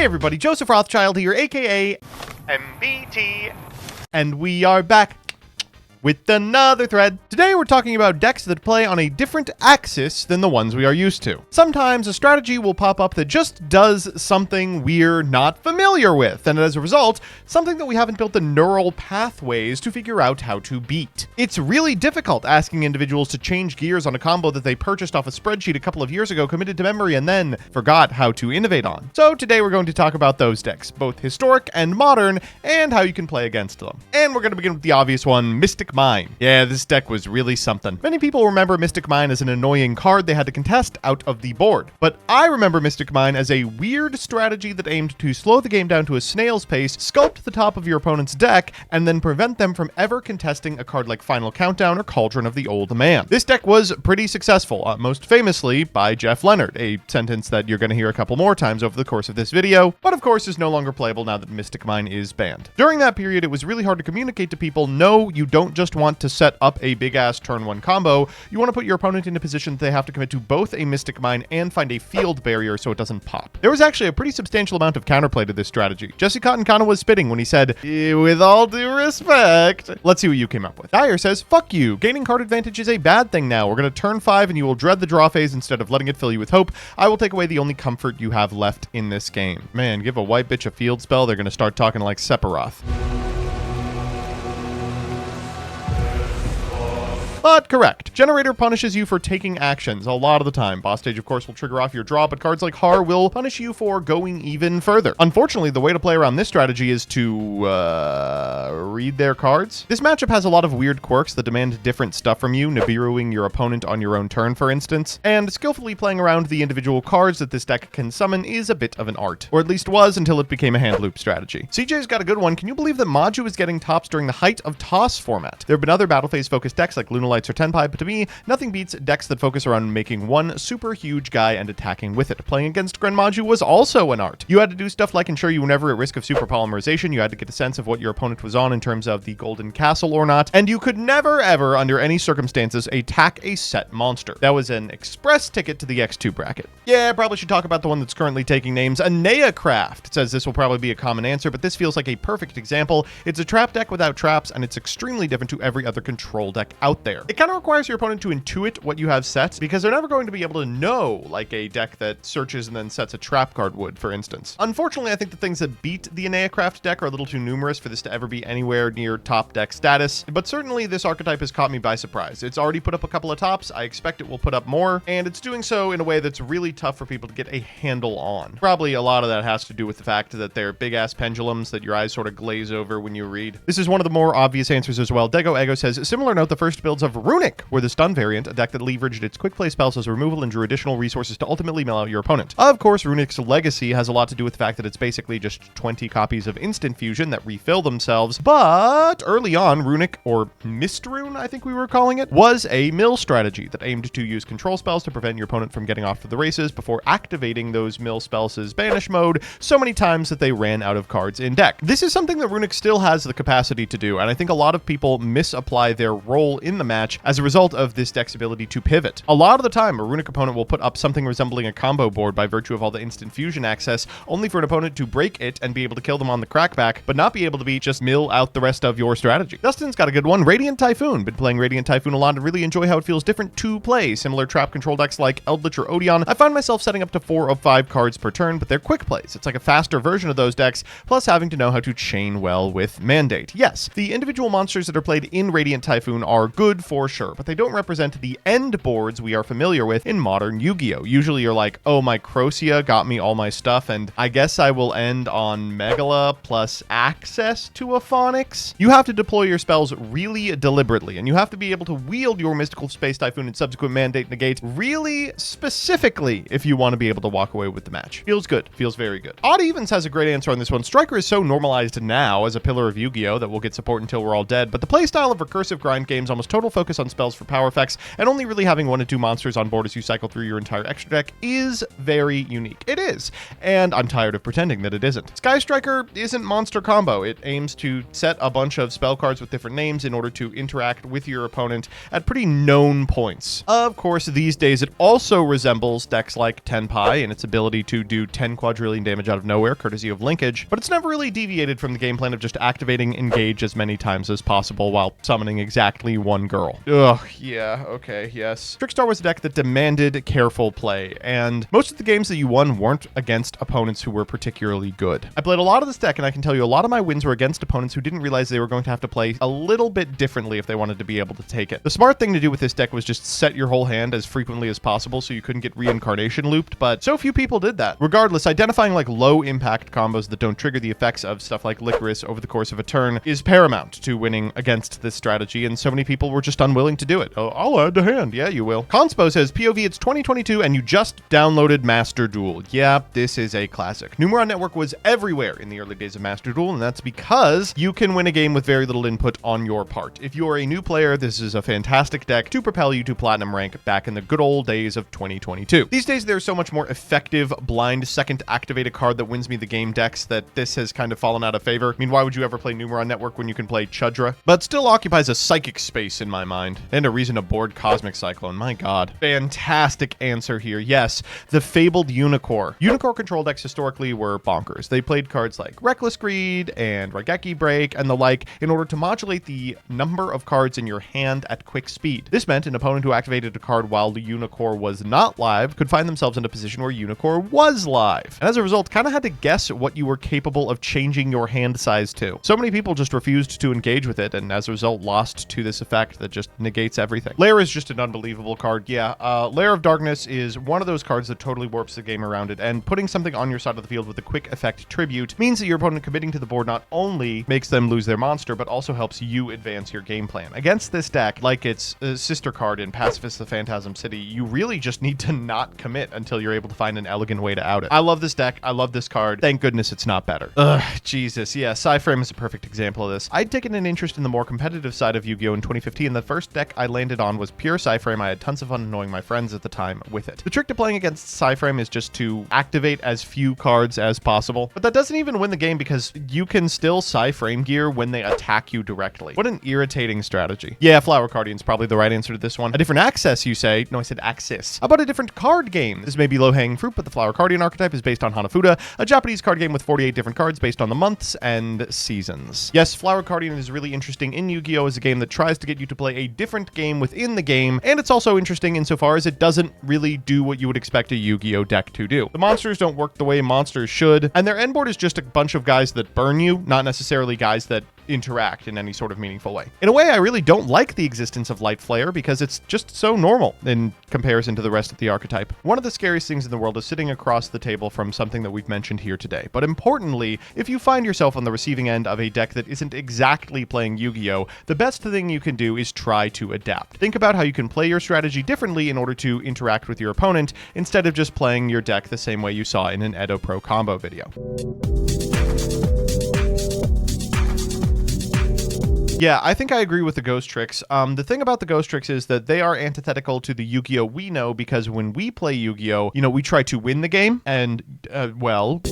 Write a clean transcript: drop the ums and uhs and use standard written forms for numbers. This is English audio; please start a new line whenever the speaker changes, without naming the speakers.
Hey everybody, Joseph Rothschild here, aka MBT, and we are back with another thread. Today we're talking about decks that play on a different axis than the ones we are used to. Sometimes a strategy will pop up that just does something we're not familiar with, and as a result, something that we haven't built the neural pathways to figure out how to beat. It's really difficult asking individuals to change gears on a combo that they purchased off a spreadsheet a couple of years ago, committed to memory, and then forgot how to innovate on. So today we're going to talk about those decks, both historic and modern, and how you can play against them. And we're going to begin with the obvious one, Mystic Mine. Yeah, this deck was really something. Many people remember Mystic Mine as an annoying card they had to contest out of the board, but I remember Mystic Mine as a weird strategy that aimed to slow the game down to a snail's pace, sculpt the top of your opponent's deck, and then prevent them from ever contesting a card like Final Countdown or Cauldron of the Old Man. This deck was pretty successful, most famously by Jeff Leonard, a sentence that you're going to hear a couple more times over the course of this video, but of course is no longer playable now that Mystic Mine is banned. During that period, it was really hard to communicate to people, no, you don't just want to set up a big-ass turn one combo, you want to put your opponent in a position that they have to commit to both a Mystic Mine and find a field barrier so it doesn't pop. There was actually a pretty substantial amount of counterplay to this strategy. Jesse Cotton kind of was spitting when he said, with all due respect. Let's see what you came up with. Dyer says, fuck you. Gaining card advantage is a bad thing now. We're going to turn 5 and you will dread the draw phase instead of letting it fill you with hope. I will take away the only comfort you have left in this game. Man, give a white bitch a field spell, they're going to start talking like Sephiroth. But correct. Generator punishes you for taking actions a lot of the time. Boss stage, of course, will trigger off your draw, but cards like Har will punish you for going even further. Unfortunately, the way to play around this strategy is to, read their cards. This matchup has a lot of weird quirks that demand different stuff from you, Nibiruing your opponent on your own turn, for instance, and skillfully playing around the individual cards that this deck can summon is a bit of an art. Or at least was until it became a hand loop strategy. CJ's got a good one. Can you believe that Maju is getting tops during the height of Toss format? There have been other battle phase focused decks like Lunalights or Tenpai, but to me, nothing beats decks that focus around making one super huge guy and attacking with it. Playing against Grand Maju was also an art. You had to do stuff like ensure you were never at risk of super polymerization, you had to get a sense of what your opponent was on in terms of the Golden Castle or not, and you could never ever, under any circumstances, attack a set monster. That was an express ticket to the X2 bracket. Yeah, I probably should talk about the one that's currently taking names. Aneacraft. It says this will probably be a common answer, but this feels like a perfect example. It's a trap deck without traps, and it's extremely different to every other control deck out there. It kind of requires your opponent to intuit what you have set, because they're never going to be able to know, like a deck that searches and then sets a trap card would, for instance. Unfortunately, I think the things that beat the Aneacraft deck are a little too numerous for this to ever be anywhere near top deck status, but certainly this archetype has caught me by surprise. It's already put up a couple of tops, I expect it will put up more, and it's doing so in a way that's really tough for people to get a handle on. Probably a lot of that has to do with the fact that they're big-ass pendulums that your eyes sort of glaze over when you read. This is one of the more obvious answers as well. direYGO says, similar note, the first builds of Runick were the stun variant, a deck that leveraged its quick play spells as removal and drew additional resources to ultimately mill out your opponent. Of course, Runick's legacy has a lot to do with the fact that it's basically just 20 copies of Instant Fusion that refill themselves, but early on, Runick, or Mistrune, I think we were calling it, was a mill strategy that aimed to use control spells to prevent your opponent from getting off to the races before activating those mill spells' banish mode so many times that they ran out of cards in deck. This is something that Runick still has the capacity to do, and I think a lot of people misapply their role in the match as a result of this deck's ability to pivot. A lot of the time, a Runick opponent will put up something resembling a combo board by virtue of all the instant fusion access, only for an opponent to break it and be able to kill them on the crackback, but not be able to just mill out the rest of your strategy. Dustin's got a good one. Radiant Typhoon. Been playing Radiant Typhoon a lot and really enjoy how it feels different to play. Similar trap control decks like Eldritch or Odeon, I find myself setting up to 4 of 5 cards per turn, but they're quick plays. It's like a faster version of those decks, plus having to know how to chain well with Mandate. Yes, the individual monsters that are played in Radiant Typhoon are good for sure, but they don't represent the end boards we are familiar with in modern Yu-Gi-Oh! Usually you're like, oh, my Crocia got me all my stuff, and I guess I will end on Megala plus access to a Phonics. You have to deploy your spells really deliberately, and you have to be able to wield your Mystical Space Typhoon and subsequent Mandate Negate really specifically if you want to be able to walk away with the match. Feels good. Feels very good. Odd Evens has a great answer on this one. Striker is so normalized now as a pillar of Yu-Gi-Oh! That will get support until we're all dead, but the playstyle of recursive grind games almost total focus focus on spells for power effects, and only really having 1 to 2 monsters on board as you cycle through your entire extra deck is very unique. It is, and I'm tired of pretending that it isn't. Sky Striker isn't monster combo. It aims to set a bunch of spell cards with different names in order to interact with your opponent at pretty known points. Of course, these days it also resembles decks like Tenpai in its ability to do 10 quadrillion damage out of nowhere, courtesy of linkage, but it's never really deviated from the game plan of just activating Engage as many times as possible while summoning exactly 1 girl. Ugh, yeah, okay, yes. Trickstar was a deck that demanded careful play, and most of the games that you won weren't against opponents who were particularly good. I played a lot of this deck, and I can tell you a lot of my wins were against opponents who didn't realize they were going to have to play a little bit differently if they wanted to be able to take it. The smart thing to do with this deck was just set your whole hand as frequently as possible so you couldn't get reincarnation looped, but so few people did that. Regardless, identifying like low impact combos that don't trigger the effects of stuff like Licorice over the course of a turn is paramount to winning against this strategy, and so many people were just unwilling to do it. Oh, I'll add to hand. Yeah, you will. Conspo says, POV, it's 2022 and you just downloaded Master Duel. Yeah, this is a classic. Numeron Network was everywhere in the early days of Master Duel, and that's because you can win a game with very little input on your part. If you're a new player, this is a fantastic deck to propel you to platinum rank back in the good old days of 2022. These days, there's so much more effective blind second activate a card that wins me the game decks that this has kind of fallen out of favor. I mean, why would you ever play Numeron Network when you can play Chudra? But still occupies a psychic space in my mind, and a reason to board Cosmic Cyclone. My god. Fantastic answer here. Yes, the fabled Unicorn. Unicorn control decks historically were bonkers. They played cards like Reckless Greed and Raigeki Break and the like in order to modulate the number of cards in your hand at quick speed. This meant an opponent who activated a card while the Unicorn was not live could find themselves in a position where Unicorn was live, and as a result kind of had to guess what you were capable of changing your hand size to. So many people just refused to engage with it, and as a result lost to this effect that just negates everything. Lair is just an unbelievable card. Yeah, Lair of Darkness is one of those cards that totally warps the game around it, and putting something on your side of the field with a quick effect tribute means that your opponent committing to the board not only makes them lose their monster, but also helps you advance your game plan. Against this deck, like its sister card in Pacifist the Phantasm City, you really just need to not commit until you're able to find an elegant way to out it. I love this deck. I love this card. Thank goodness it's not better. Ugh, Jesus. Yeah, Psy-Frame is a perfect example of this. I'd taken an interest in the more competitive side of Yu-Gi-Oh! In 2015. The first deck I landed on was pure Psy-Frame. I had tons of fun annoying my friends at the time with it. The trick to playing against Psy-Frame is just to activate as few cards as possible, but that doesn't even win the game because you can still Psy-Frame gear when they attack you directly. What an irritating strategy. Yeah, Flower Cardian's probably the right answer to this one. A different access, you say? No, I said axis. How about a different card game? This may be low-hanging fruit, but the Flower Cardian archetype is based on Hanafuda, a Japanese card game with 48 different cards based on the months and seasons. Yes, Flower Cardian is really interesting in Yu-Gi-Oh! As a game that tries to get you to play a different game within the game, and it's also interesting insofar as it doesn't really do what you would expect a Yu-Gi-Oh! Deck to do. The monsters don't work the way monsters should, and their end board is just a bunch of guys that burn you, not necessarily guys that interact in any sort of meaningful way. In a way, I really don't like the existence of Light Flare because it's just so normal in comparison to the rest of the archetype. One of the scariest things in the world is sitting across the table from something that we've mentioned here today. But importantly, if you find yourself on the receiving end of a deck that isn't exactly playing Yu-Gi-Oh!, the best thing you can do is try to adapt. Think about how you can play your strategy differently in order to interact with your opponent instead of just playing your deck the same way you saw in an Edo Pro combo video. Yeah, I think I agree with the Ghost Tricks. The thing about the Ghost Tricks is that they are antithetical to the Yu-Gi-Oh! We know, because when we play Yu-Gi-Oh!, we try to win the game, and, well...